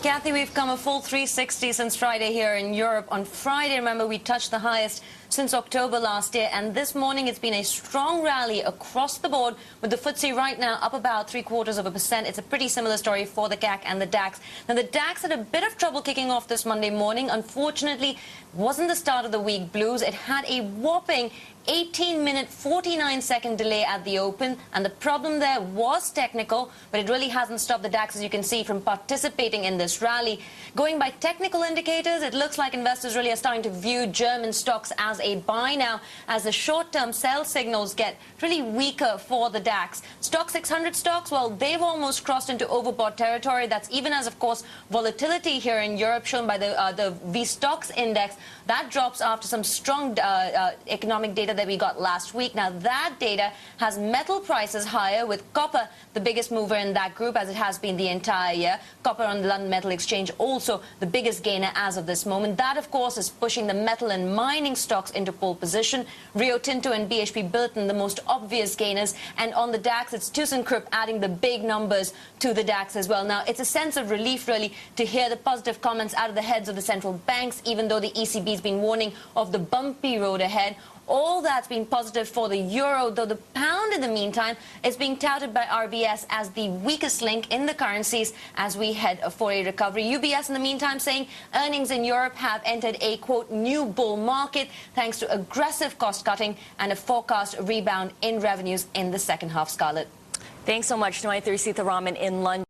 Kathy, we've come a full 360 since Friday here in Europe. On Friday, remember, we touched the highest since October last year, and this morning it's been a strong rally across the board, with the FTSE right now up about 0.75%. It's a pretty similar story for the CAC and the DAX. Now, the DAX had a bit of trouble kicking off this Monday morning. Unfortunately, wasn't the start of the week blues. It had a whopping 18-minute, 49-second delay at the open, and the problem there was technical, but it really hasn't stopped the DAX, as you can see, from participating in this rally. Going by technical indicators, it looks like investors really are starting to view German stocks as a buy now, as the short-term sell signals get really weaker for the DAX. Stock 600 stocks, well, they've almost crossed into overbought territory. That's even as, of course, volatility here in Europe, shown by the VSTOXX index, that drops after some strong economic data that we got last week. Now, that data has metal prices higher, with copper the biggest mover in that group, as it has been the entire year. Copper on the London Metal Exchange also the biggest gainer as of this moment. That, of course, is pushing the metal and mining stocks into pole position. Rio Tinto and BHP Billiton, the most obvious gainers. And on the DAX, it's ThyssenKrupp adding the big numbers to the DAX as well. Now, it's a sense of relief, really, to hear the positive comments out of the heads of the central banks, even though the ECB's been warning of the bumpy road ahead. All that's been positive for the euro, though the pound, in the meantime, is being touted by RBS as the weakest link in the currencies as we head for a recovery. UBS, in the meantime, saying earnings in Europe have entered a, quote, new bull market thanks to aggressive cost-cutting and a forecast rebound in revenues in the second half. Scarlett. Thanks so much, Noy Sitaraman in London.